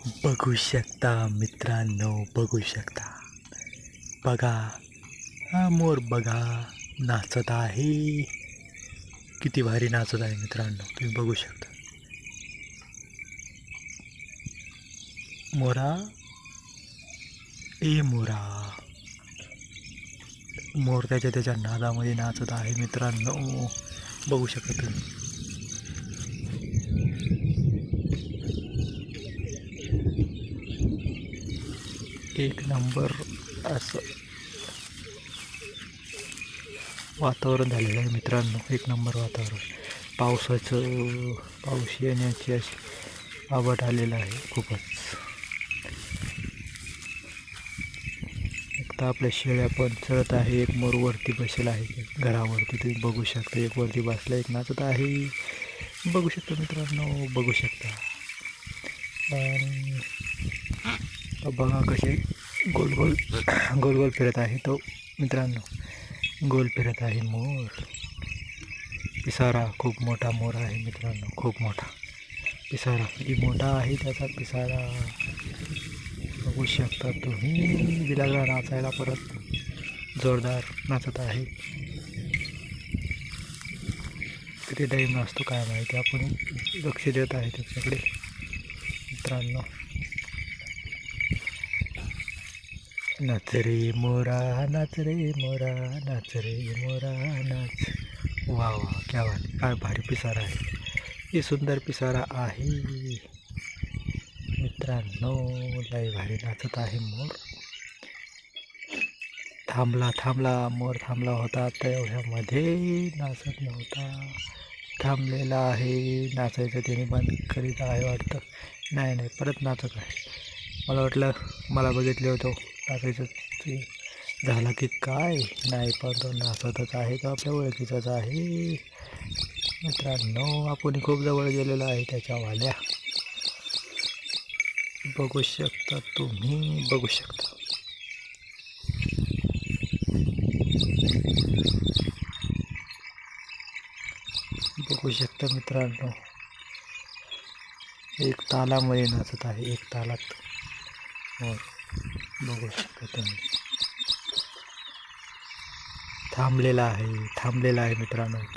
बघू शकता मित्रांनो, बघू शकता. बघा हा मोर, बघा नाचत आहे. किती भारी नाचत आहे मित्रांनो, तुम्ही बघू शकता. मोरा ए मोरा. मोर त्याच्या नादामध्ये नाचत आहे मित्रांनो, बघू शकता तुम्ही. एक नंबर असं वातावरण झालेलं आहे मित्रांनो, एक नंबर वातावरण. पाऊस येण्याची अशी आबट आलेलं आहे खूपच. एक तर आपल्या शेळ्या पण चढत आहे, एक मोर वरती बसेल आहे घरावरती, तुम्ही बघू शकता. एक वरती बसला, एक नाचत आहे, बघू शकता मित्रांनो, बघू शकता. आणि बघा कसे गोल गोल गोल गोल फिरत आहे तो मित्रांनो, गोल फिरत आहे मोर. पिसारा खूप मोठा मोर आहे मित्रांनो, खूप मोठा पिसारा, किती मोठा आहे त्याचा पिसारा, बघू शकता तुम्ही. बिलाला नाचायला परत जोरदार नाचत आहे. किती टाईम नाचतो काय माहिती, आपण लक्ष देत आहे त्याच्याकडे मित्रांनो. नाच रे मोरा, नाच रे मोरा, नाच रे मोरा नाच. वा वा, क्या बात, काय भारी पिसारा आहे, हे सुंदर पिसारा आहे मित्रांनो. लय भारी नाचत आहे मोर. थांबला मोर, थांबला होता तर एवढ्यामध्ये नाचत नव्हता, थांबलेला आहे. नाचायचं त्याने बंद करीत आहे वाटतं. नाही परत नाचत आहे. मला वाटलं मला बघितलं होतं नाचायचं ते झालं की काय, नाही पण तो नाचतच आहे, तो आपल्या ओळखीचाच आहे मित्रांनो. आपण खूप जवळ गेलेलो आहे त्याच्यावाल्या, बघू शकता तुम्ही, बघू शकता. बघू शकता मित्रांनो, एक तालामध्ये नाचत आहे, एक तालात मोर, बघू शकता तुम्ही. थांबलेला आहे मित्रांनो.